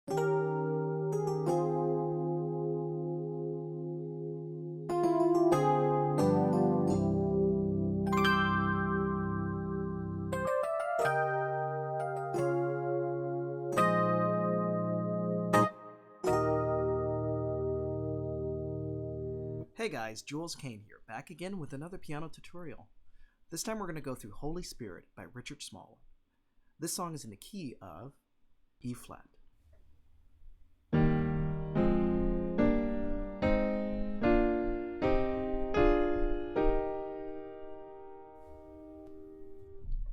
Hey guys, Jules Kane here, back again with another piano tutorial. This time we're going to go through Holy Spirit by Richard Smallwood. This song is in the key of E flat.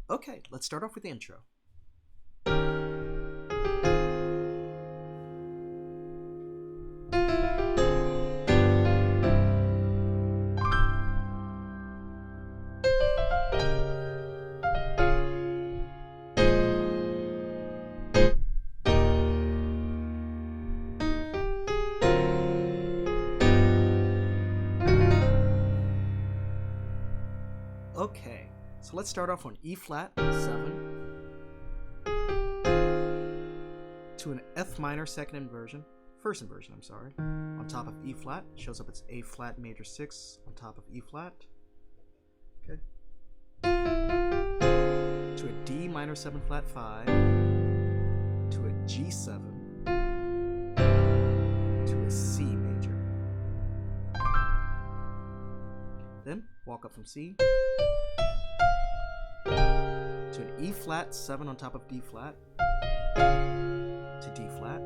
Okay, let's start off with the intro. Okay, so let's start off on E flat 7 to an F minor first inversion, on top of E flat. Shows up as A flat major 6 on top of E flat. Okay. To a D minor 7 flat 5 to a G7 to a C major. Then walk up from C to an E flat 7 on top of D flat to D flat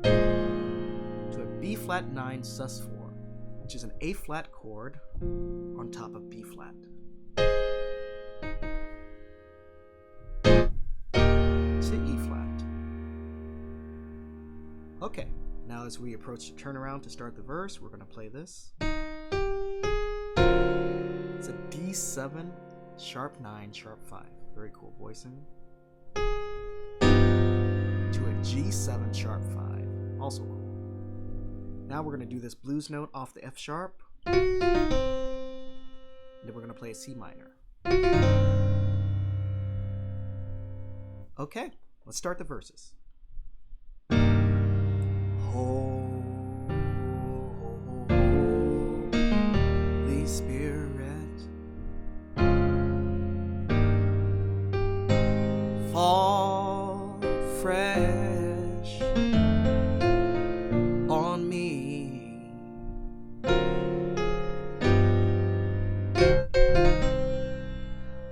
to a B flat 9 sus 4, which is an A flat chord on top of B flat to E flat. Okay, now as we approach the turnaround to start the verse, we're going to play this. It's a D7 sharp 9 sharp 5, very cool voicing, to a G7 sharp 5, also cool. Now we're going to do this blues note off the F sharp, and then we're going to play a C minor. Okay, let's start the verses. Holy Spirit, fall fresh on me.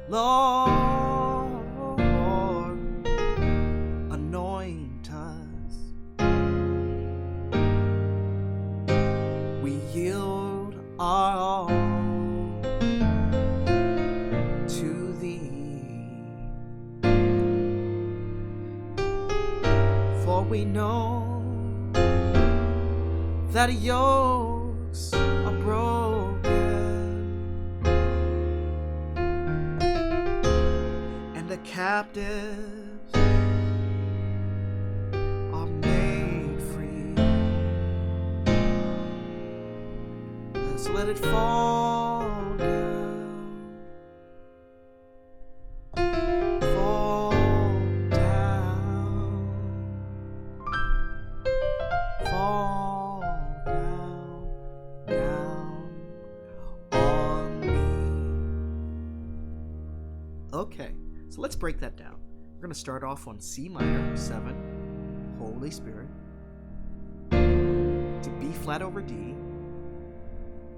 Lord, anoint us. We yield our all to Thee. For we know that yokes are broken and the captives are made free. Let's let it fall down. Fall down. Fall down on me. Okay, so let's break that down. We're going to start off on C minor 7, Holy Spirit, to B flat over D,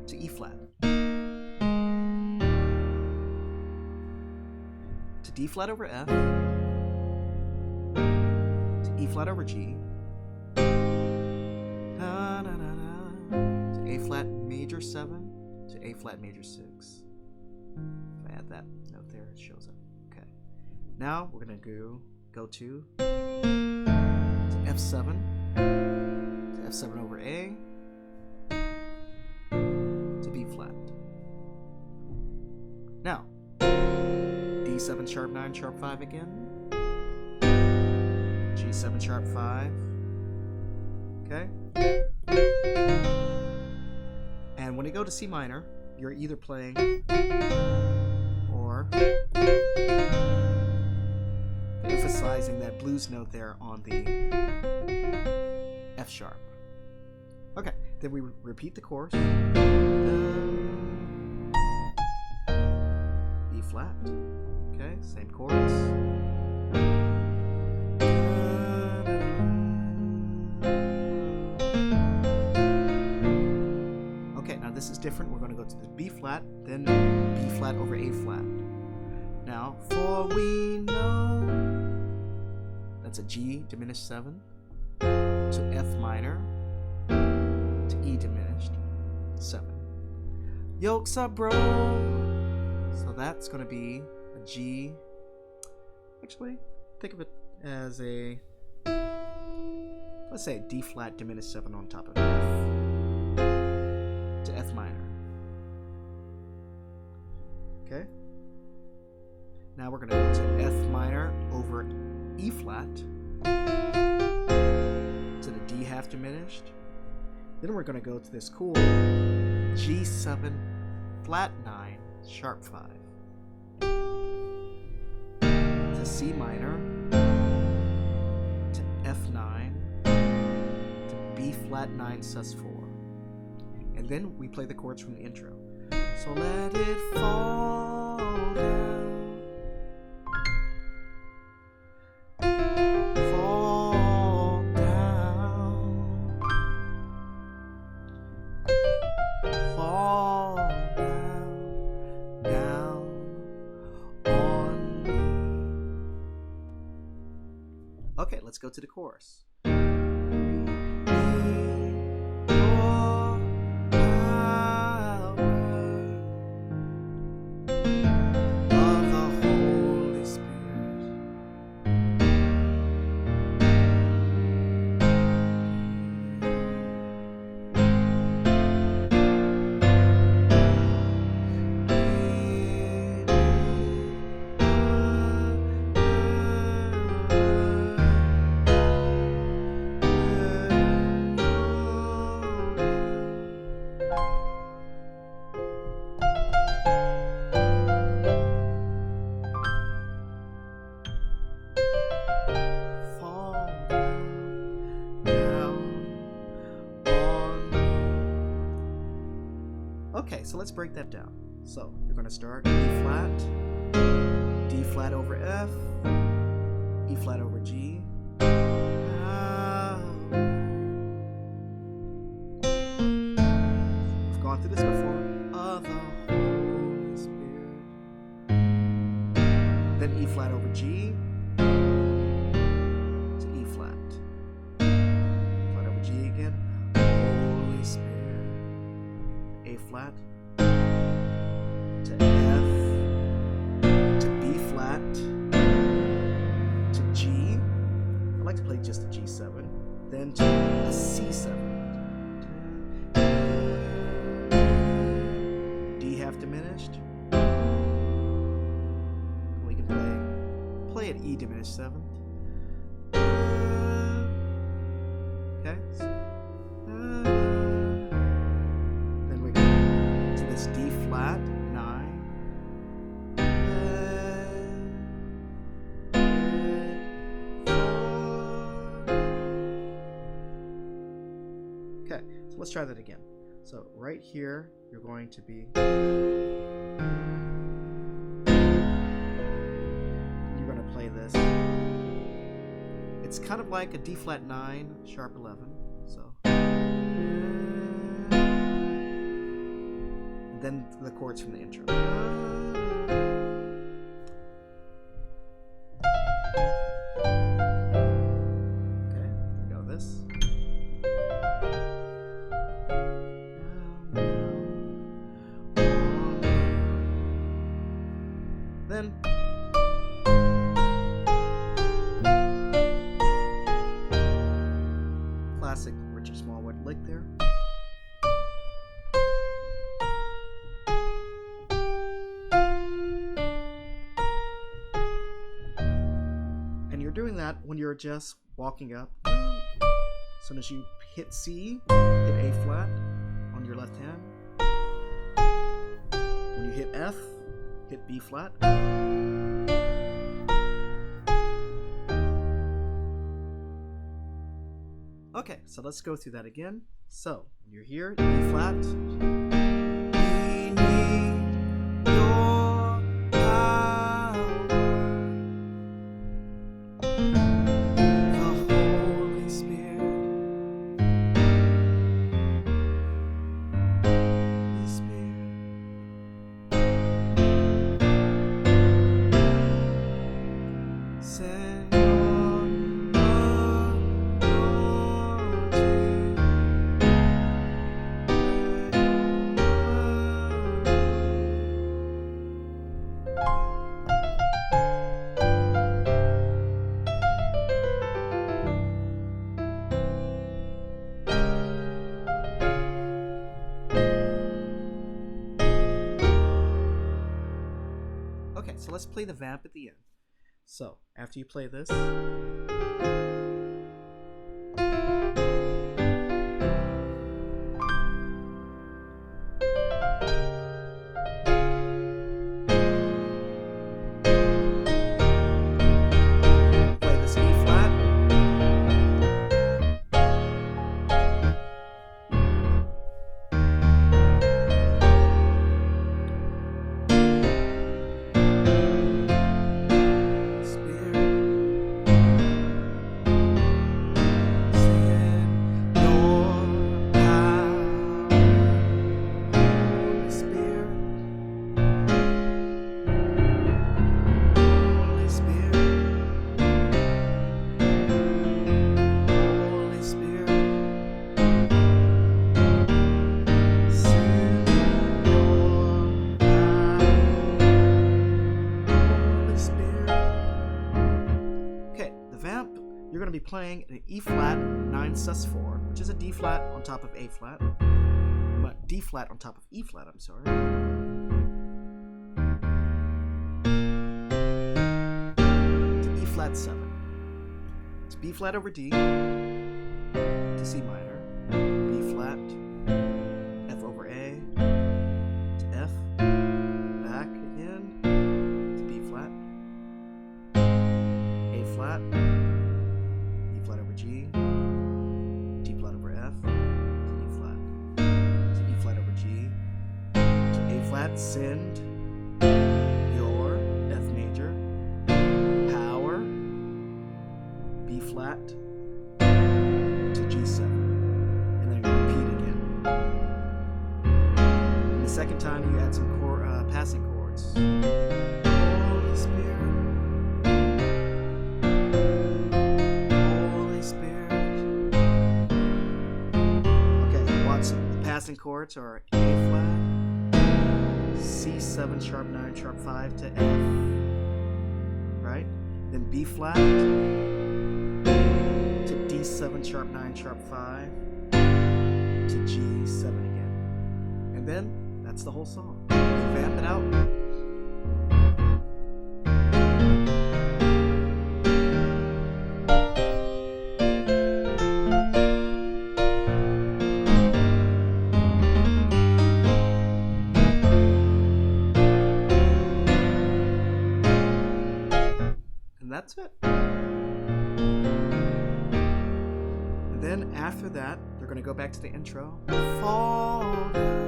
to E flat, to D flat over F, to E flat over G, to A flat major 7 to A flat major 6. If I add that note there, it shows up. Okay. Now we're gonna go to F7 to F7 over A to B flat. Now D7 sharp 9 sharp 5 again. G7 sharp 5. Okay. And when you go to C minor, you're either playing or emphasizing that blues note there on the F sharp. Okay, then we repeat the chorus. E flat. Okay, same chorus. Okay, now this is different. We're going to go to the B flat, then B flat over A flat. Now, for we know, that's a G diminished 7 to F minor to E diminished 7. Yolks are broke. So that's going to be a G. Actually, think of it as a, let's say a D flat diminished 7 on top of F to F minor. Okay? Now we're going to go to F minor over E flat to the D half diminished. Then we're going to go to this cool G7 flat 9 sharp 5 to C minor to F9 to B flat 9 sus 4. And then we play the chords from the intro. So let it fall down. Fall down. Fall down. Down on me. Okay, let's go to the chorus. Okay, so let's break that down. So you're going to start E flat, D flat over F, E flat over G. We've gone through this before. Of the Holy Spirit. Then E flat over G to E flat. Flat over G again. Holy Spirit. A flat to F to B flat to G. I like to play just the G7, then to the C7. D half diminished. We can play at E diminished 7th. Okay. This D flat 9. Okay, so let's try that again. So right here, you're going to be, you're going to play this. It's kind of like a D flat 9 sharp 11. So. Then the chords from the intro. Okay, we go this. Then classic Richard Smallwood lick there. Doing that when you're just walking up. As soon as you hit C, hit A flat on your left hand. When you hit F, hit B flat. Okay, so let's go through that again. So, when you're here, E flat. We need your power. The Holy Spirit. Holy Spirit. Send Okay, so let's play the vamp at the end. So, after you play this, play this E flat. You're going to be playing an E flat 9 sus4, which is a D flat on top of A flat, but D flat on top of E flat, I'm sorry. To E flat 7. It's B flat over D to C minor, B flat, F over A, to F, back again, to B flat, A flat, G, D flat over F, to E flat, to E flat over G, to A flat, send your F major, power, B flat, to G7, and then you repeat again. And the second time you add some passing chords. Holy Spirit. Passing chords are A flat, C7 sharp 9 sharp 5 to F, right? Then B flat to D7 sharp 9 sharp 5 to G7 again. And then that's the whole song. You vamp it out. That's it. And then after that, they're going to go back to the intro. Fall down.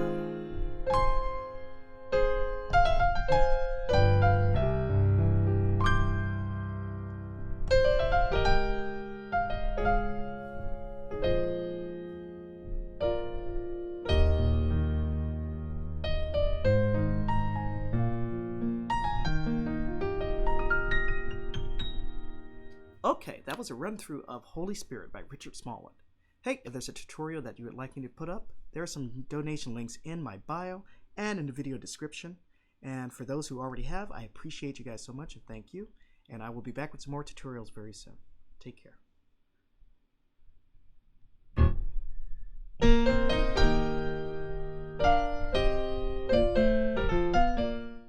Okay, that was a run-through of Holy Spirit by Richard Smallwood. Hey, if there's a tutorial that you would like me to put up, there are some donation links in my bio and in the video description. And for those who already have, I appreciate you guys so much and thank you. And I will be back with some more tutorials very soon. Take care.